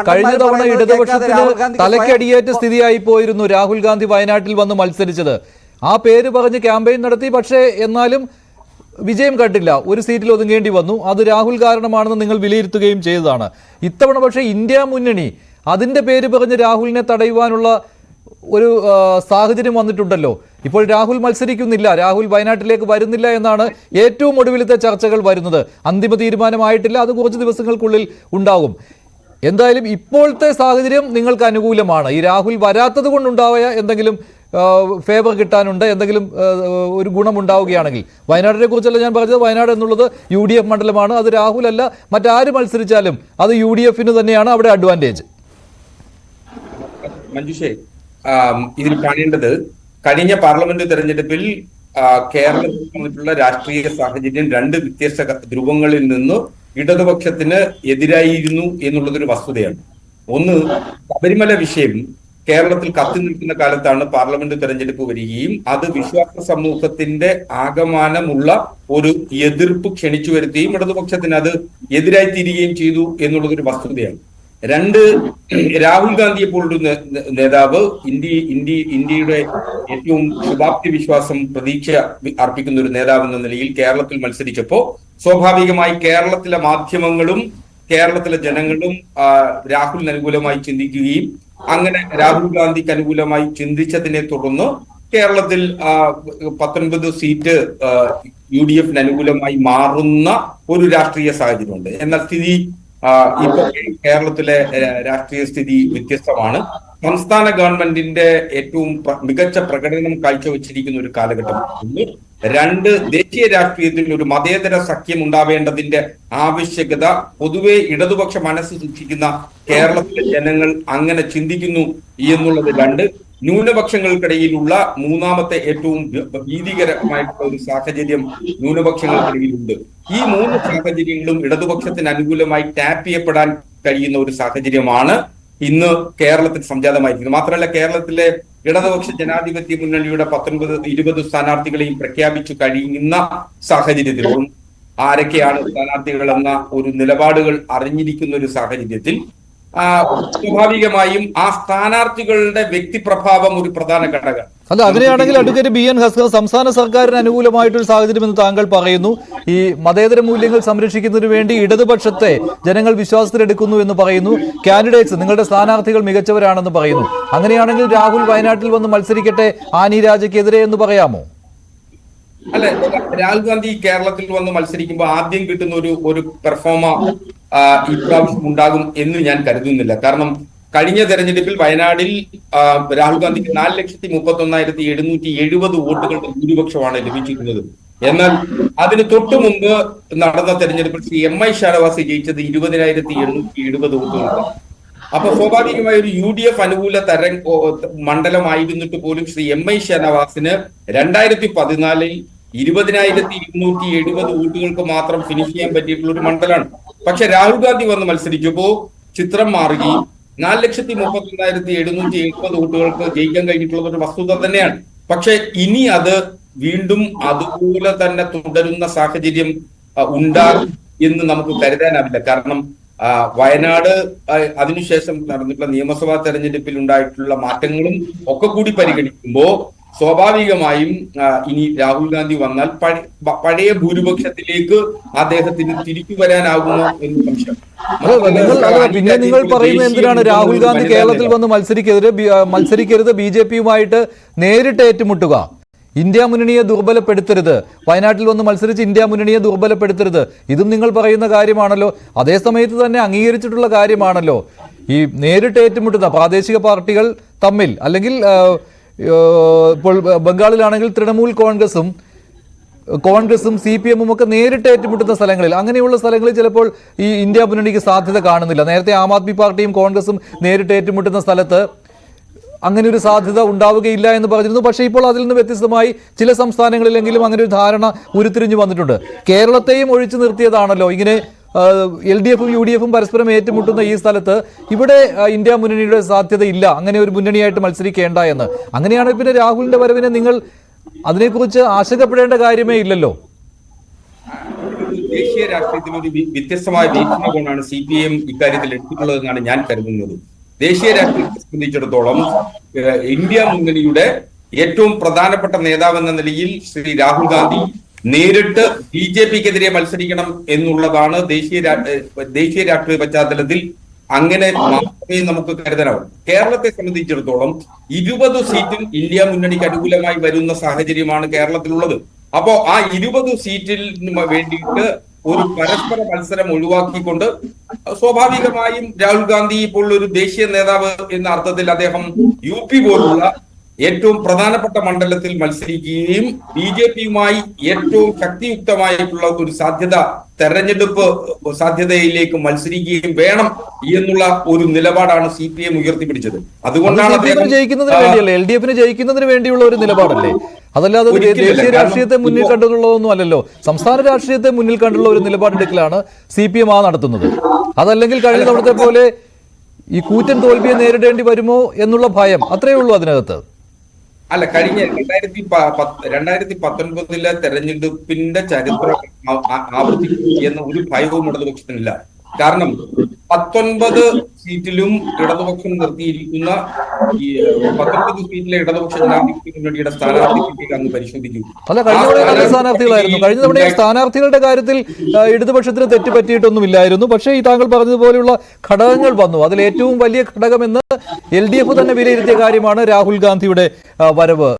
കഴിഞ്ഞ തവണ ഇടതുപക്ഷത്തിന് തലയ്ക്കടിയേറ്റ സ്ഥിതിയായി പോയിരുന്നു രാഹുൽ ഗാന്ധി വയനാട്ടിൽ വന്ന് മത്സരിച്ചത്. ആ പേര് പറഞ്ഞ് ക്യാമ്പയിൻ നടത്തി, പക്ഷേ എന്നാലും വിജയം കണ്ടില്ല, ഒരു സീറ്റിൽ ഒതുങ്ങേണ്ടി വന്നു. അത് രാഹുൽ കാരണമാണെന്ന് നിങ്ങൾ വിലയിരുത്തുകയും ചെയ്തതാണ്. ഇത്തവണ പക്ഷേ ഇന്ത്യ മുന്നണി അതിൻ്റെ പേര് പറഞ്ഞ് രാഹുലിനെ തടയുവാനുള്ള ഒരു സാഹചര്യം വന്നിട്ടുണ്ടല്ലോ. ഇപ്പോൾ രാഹുൽ മത്സരിക്കുന്നില്ല, രാഹുൽ വയനാട്ടിലേക്ക് വരുന്നില്ല എന്നാണ് ഏറ്റവും ഒടുവിലത്തെ ചർച്ചകൾ വരുന്നത്. അന്തിമ തീരുമാനമായിട്ടില്ല, അത് കുറച്ച് ദിവസങ്ങൾക്കുള്ളിൽ ഉണ്ടാകും. എന്തായാലും ഇപ്പോഴത്തെ സാഹചര്യം നിങ്ങൾക്ക് അനുകൂലമാണ്. ഈ രാഹുൽ വരാത്തത് കൊണ്ടുണ്ടായ എന്തെങ്കിലും ഫേവർ കിട്ടാനുണ്ട്, എന്തെങ്കിലും ഒരു ഗുണമുണ്ടാവുകയാണെങ്കിൽ. വയനാടിനെ കുറിച്ചല്ല ഞാൻ പറഞ്ഞത്. വയനാട് എന്നുള്ളത് UDF മണ്ഡലമാണ്. അത് രാഹുൽ അല്ല, മറ്റാര് മത്സരിച്ചാലും അത് UDFന് തന്നെയാണ് അവിടെ അഡ്വാൻറ്റേജ്. മഞ്ജുഷേ, ഇതിൽ കാണേണ്ടത് കഴിഞ്ഞ പാർലമെന്റ് തെരഞ്ഞെടുപ്പിൽ കേരളത്തിൽ വന്നിട്ടുള്ള രാഷ്ട്രീയ സാഹചര്യം രണ്ട് വ്യത്യസ്ത ധ്രുവങ്ങളിൽ നിന്ന് ഇടതുപക്ഷത്തിന് എതിരായിരുന്നു എന്നുള്ളതൊരു വസ്തുതയാണ്. ഒന്ന്, ശബരിമല വിഷയം കേരളത്തിൽ കത്തി നിൽക്കുന്ന കാലത്താണ് പാർലമെന്റ് തെരഞ്ഞെടുപ്പ് വരികയും അത് വിശ്വാസ സമൂഹത്തിന്റെ ആകമാനമുള്ള ഒരു എതിർപ്പ് ക്ഷണിച്ചു വരുത്തുകയും ഇടതുപക്ഷത്തിന് അത് എതിരായി തീരുകയും ചെയ്തു എന്നുള്ളതൊരു വസ്തുതയാണ്. രണ്ട്, രാഹുൽ ഗാന്ധിയെ പോലൊരു നേതാവ് ഇന്ത്യയുടെ ഏറ്റവും ശുഭാപ്തി വിശ്വാസം പ്രതീക്ഷ അർപ്പിക്കുന്ന ഒരു നേതാവ് എന്ന നിലയിൽ കേരളത്തിൽ മത്സരിച്ചപ്പോ സ്വാഭാവികമായി കേരളത്തിലെ മാധ്യമങ്ങളും കേരളത്തിലെ ജനങ്ങളും രാഹുലിന് അനുകൂലമായി ചിന്തിക്കുകയും അങ്ങനെ രാഹുൽ ഗാന്ധിക്ക് അനുകൂലമായി ചിന്തിച്ചതിനെ തുടർന്ന് കേരളത്തിൽ 19 സീറ്റ് UDFന് അനുകൂലമായി മാറുന്ന ഒരു രാഷ്ട്രീയ സാഹചര്യമുണ്ട്. എന്നാൽ സ്ഥിതി ഇപ്പോൾ കേരളത്തിലെ രാഷ്ട്രീയ സ്ഥിതി വ്യത്യസ്തമാണ്. സംസ്ഥാന ഗവൺമെന്റിന്റെ ഏറ്റവും മികച്ച പ്രകടനം കാഴ്ചവെച്ചിരിക്കുന്ന ഒരു കാലഘട്ടം. രണ്ട്, ദേശീയ രാഷ്ട്രീയത്തിൽ ഒരു മതേതര സഖ്യം ഉണ്ടാവേണ്ടതിന്റെ ആവശ്യകത പൊതുവെ ഇടതുപക്ഷ മനസ്സ് സൂക്ഷിക്കുന്ന കേരളത്തിലെ ജനങ്ങൾ അങ്ങനെ ചിന്തിക്കുന്നു എന്നുള്ളത്. രണ്ട്, ന്യൂനപക്ഷങ്ങൾക്കിടയിലുള്ള മൂന്നാമത്തെ ഏറ്റവും ഭീതികരമായിട്ടുള്ള ഒരു സാഹചര്യം ന്യൂനപക്ഷങ്ങൾക്കിടയിലുണ്ട്. ഈ മൂന്ന് സാഹചര്യങ്ങളും ഇടതുപക്ഷത്തിന് അനുകൂലമായി ടാപ്പ് ചെയ്യപ്പെടാൻ കഴിയുന്ന ഒരു സാഹചര്യമാണ് ഇന്ന് കേരളത്തിൽ സംജാതമായിരിക്കുന്നത്. മാത്രമല്ല, കേരളത്തിലെ ഇടതുപക്ഷ ജനാധിപത്യ മുന്നണിയുടെ 19-20 സ്ഥാനാർത്ഥികളെയും പ്രഖ്യാപിച്ചു കഴിയുന്ന സാഹചര്യത്തിലും ആരൊക്കെയാണ് സ്ഥാനാർത്ഥികൾ എന്ന ഒരു നിലപാടുകൾ അറിഞ്ഞിരിക്കുന്ന ഒരു സാഹചര്യത്തിൽ സ്വാഭാവികമായും ആ സ്ഥാനാർത്ഥികളുടെ വ്യക്തിപ്രഭാവം ഒരു പ്രധാന ഘടകം. അല്ല, അങ്ങനെയാണെങ്കിൽ അഡ്വക്കേറ്റ് BN ഹസ്കർ, സംസ്ഥാന സർക്കാരിന് അനുകൂലമായിട്ടൊരു സാഹചര്യം എന്ന് താങ്കൾ പറയുന്നു. ഈ മതേതര മൂല്യങ്ങൾ സംരക്ഷിക്കുന്നതിന് വേണ്ടി ഇടതുപക്ഷത്തെ ജനങ്ങൾ വിശ്വാസത്തിലെടുക്കുന്നു എന്ന് പറയുന്നു. കാൻഡിഡേറ്റ്സ്, നിങ്ങളുടെ സ്ഥാനാർത്ഥികൾ മികച്ചവരാണെന്ന് പറയുന്നു. അങ്ങനെയാണെങ്കിൽ രാഹുൽ വയനാട്ടിൽ വന്ന് മത്സരിക്കട്ടെ ആനി രാജയ്ക്കെതിരെ എന്ന് പറയാമോ? അല്ല, രാഹുൽ ഗാന്ധി കേരളത്തിൽ വന്ന് മത്സരിക്കുമ്പോൾ ആദ്യം കിട്ടുന്ന ഒരു പെർഫോമ ഇപ്രാവശ്യം ഉണ്ടാകും എന്ന് ഞാൻ കരുതുന്നില്ല. കാരണം കഴിഞ്ഞ തെരഞ്ഞെടുപ്പിൽ വയനാടിൽ രാഹുൽ ഗാന്ധിക്ക് 4,31,770 വോട്ടുകളുടെ ഭൂരിപക്ഷമാണ് ലഭിച്ചിരുന്നത്. എന്നാൽ അതിന് തൊട്ടു മുമ്പ് നടന്ന തെരഞ്ഞെടുപ്പിൽ ശ്രീ MI ഷാനവാസ് ജയിച്ചത് 20,770 വോട്ടുകൾക്ക്. അപ്പൊ സ്വാഭാവികമായ ഒരു UDF അനുകൂല മണ്ഡലമായിരുന്നിട്ട് പോലും ശ്രീ MI ഷാനവാസിന് 2014 20,270 വോട്ടുകൾക്ക് മാത്രം ഫിനിഷ് ചെയ്യാൻ പറ്റിയിട്ടുള്ള ഒരു മണ്ഡലമാണ്. പക്ഷെ രാഹുൽ ഗാന്ധി വന്ന് മത്സരിച്ചപ്പോ ചിത്രം മാറുകയും 4,31,770 വോട്ടുകൾക്ക് ജയിക്കാൻ കഴിഞ്ഞിട്ടുള്ള ഒരു വസ്തുത തന്നെയാണ്. പക്ഷെ ഇനി അത് വീണ്ടും അതുപോലെ തന്നെ തുടരുന്ന സാഹചര്യം ഉണ്ടാകും എന്ന് നമുക്ക് കരുതാനാവില്ല. കാരണം വയനാട് അതിനുശേഷം നടന്നിട്ടുള്ള നിയമസഭാ തെരഞ്ഞെടുപ്പിൽ ഉണ്ടായിട്ടുള്ള മാറ്റങ്ങളും ഒക്കെ കൂടി പരിഗണിക്കുമ്പോൾ സ്വാഭാവികമായും ഇനി രാഹുൽ ഗാന്ധി വന്നാൽ പഴയ ഭൂരിപക്ഷത്തിലേക്ക് അദ്ദേഹത്തിന് തിരിച്ചു വരാനാകുമോ എന്ന് സംശയം. പിന്നെ നിങ്ങൾ പറയുന്നത് എന്തിനാണ് രാഹുൽ ഗാന്ധി കേരളത്തിൽ വന്ന് മത്സരിക്കരുത്, BJPയുമായിട്ട് നേരിട്ട് ഏറ്റുമുട്ടുക, ഇന്ത്യ മുന്നണിയെ ദുർബലപ്പെടുത്തരുത്, വയനാട്ടിൽ വന്ന് മത്സരിച്ച് ഇന്ത്യ മുന്നണിയെ ദുർബലപ്പെടുത്തരുത്, ഇതും നിങ്ങൾ പറയുന്ന കാര്യമാണല്ലോ. അതേസമയത്ത് തന്നെ അംഗീകരിച്ചിട്ടുള്ള കാര്യമാണല്ലോ ഈ നേരിട്ട് ഏറ്റുമുട്ടുന്ന പ്രാദേശിക പാർട്ടികൾ തമ്മിൽ. അല്ലെങ്കിൽ ഇപ്പോൾ ബംഗാളിലാണെങ്കിൽ തൃണമൂൽ കോൺഗ്രസും CPM ഒക്കെ നേരിട്ട് ഏറ്റുമുട്ടുന്ന സ്ഥലങ്ങളിൽ, അങ്ങനെയുള്ള സ്ഥലങ്ങളിൽ ചിലപ്പോൾ ഈ ഇന്ത്യ മുന്നണിക്ക് സാധ്യത കാണുന്നില്ല. നേരത്തെ ആം ആദ്മി പാർട്ടിയും കോൺഗ്രസും നേരിട്ട് ഏറ്റുമുട്ടുന്ന സ്ഥലത്ത് അങ്ങനെ ഒരു സാധ്യത ഉണ്ടാവുകയില്ല എന്ന് പറഞ്ഞിരുന്നു. പക്ഷേ ഇപ്പോൾ അതിൽ നിന്ന് വ്യത്യസ്തമായി ചില സംസ്ഥാനങ്ങളിലെങ്കിലും അങ്ങനെ ഒരു ധാരണ ഉരുത്തിരിഞ്ഞു വന്നിട്ടുണ്ട്. കേരളത്തെയും ഒഴിച്ചു നിർത്തിയതാണല്ലോ ഇങ്ങനെ LDFും UDFും പരസ്പരം ഏറ്റുമുട്ടുന്ന ഈ സ്ഥലത്ത് ഇവിടെ ഇന്ത്യ മുന്നണിയുടെ സാധ്യത ഇല്ല, അങ്ങനെ ഒരു മുന്നണിയായിട്ട് മത്സരിക്കേണ്ട എന്ന്. അങ്ങനെയാണെങ്കിൽ പിന്നെ രാഹുലിന്റെ വരവിനെ നിങ്ങൾ അതിനെക്കുറിച്ച് ആശങ്കപ്പെടേണ്ട കാര്യമേ ഇല്ലല്ലോ. ദേശീയ രാഷ്ട്രീയത്തിൽ ഒരു വ്യത്യസ്തമായ വീക്ഷണകോണാണ് CPIM ഇക്കാര്യത്തിൽ എടുത്തിട്ടുള്ളതെന്നാണ് ഞാൻ കരുതുന്നത്. ദേശീയ രാഷ്ട്രീയത്തെ സംബന്ധിച്ചിടത്തോളം ഇന്ത്യ മുന്നണിയുടെ ഏറ്റവും പ്രധാനപ്പെട്ട നേതാവ് എന്ന നിലയിൽ ശ്രീ രാഹുൽ ഗാന്ധി നേരിട്ട് BJPക്കെതിരെ മത്സരിക്കണം എന്നുള്ളതാണ് ദേശീയ രാഷ്ട്രീയ പശ്ചാത്തലത്തിൽ. അങ്ങനെ മാത്രമേ നമുക്ക് കരുതാനാവൂ. കേരളത്തെ സംബന്ധിച്ചിടത്തോളം 20 സീറ്റിൽ ഇന്ത്യ മുന്നണിക്ക് അനുകൂലമായി വരുന്ന സാഹചര്യമാണ് കേരളത്തിലുള്ളത്. അപ്പോ ആ 20 സീറ്റിൽ വേണ്ടിയിട്ട് ഒരു പരസ്പര മത്സരം ഒഴിവാക്കിക്കൊണ്ട് സ്വാഭാവികമായും രാഹുൽ ഗാന്ധി ഇപ്പോൾ ഒരു ദേശീയ നേതാവ് എന്ന അർത്ഥത്തിൽ അദ്ദേഹം UP പോലുള്ള ഏറ്റവും പ്രധാനപ്പെട്ട മണ്ഡലത്തിൽ മത്സരിക്കുകയും BJPയുമായി ഏറ്റവും ശക്തിയുക്തമായിട്ടുള്ള ഒരു തെരഞ്ഞെടുപ്പ് സാധ്യതയിലേക്ക് മത്സരിക്കുകയും വേണം എന്നുള്ള ഒരു നിലപാടാണ് CPIM ഉയർത്തിപ്പിടിച്ചത്. അതുകൊണ്ടാണ് ജയിക്കുന്നതിന് വേണ്ടിയല്ലേ, LDFന് ജയിക്കുന്നതിന് വേണ്ടിയുള്ള ഒരു നിലപാടല്ലേ, അതല്ലാതെ ദേശീയ രാഷ്ട്രീയത്തെ മുന്നിൽ കണ്ടുള്ളതൊന്നും അല്ലല്ലോ. സംസ്ഥാന രാഷ്ട്രീയത്തെ മുന്നിൽ കണ്ടുള്ള ഒരു നിലപാടെടുക്കലാണ് CPIM നടത്തുന്നത്. അതല്ലെങ്കിൽ കഴിഞ്ഞ തവണത്തെ പോലെ ഈ കൂറ്റൻ തോൽവിയെ നേരിടേണ്ടി വരുമോ എന്നുള്ള ഭയം, അത്രയേ ഉള്ളൂ അതിനകത്ത്. അല്ല, കഴിഞ്ഞ 2019 തെരഞ്ഞെടുപ്പിന്റെ ചരിത്രം ആവർത്തിക്കും എന്ന ഒരു ഭയവും ഇടതുപക്ഷത്തിനില്ല. കാരണം 19 സീറ്റിലും ഇടതുപക്ഷം നിർത്തിയിരിക്കുന്ന 19 സീറ്റിലെ ഇടതുപക്ഷ ജനാധിപത്യ മുന്നണിയുടെ സ്ഥാനാർത്ഥിക്ക് അങ്ങ് പരിശോധിക്കും. അല്ല, കഴിഞ്ഞ തവണ സ്ഥാനാർത്ഥികളായിരുന്നു. കഴിഞ്ഞ തവണ സ്ഥാനാർത്ഥികളുടെ കാര്യത്തിൽ ഇടതുപക്ഷത്തിന് തെറ്റുപറ്റിയിട്ടൊന്നുമില്ലായിരുന്നു. പക്ഷേ ഈ താങ്കൾ പറഞ്ഞതുപോലെയുള്ള ഘടകങ്ങൾ വന്നു. അതിൽ ഏറ്റവും വലിയ ഘടകമെന്ന് LDF തന്നെ വിലയിരുത്തിയ കാര്യമാണ് രാഹുൽ ഗാന്ധിയുടെ വരവ്.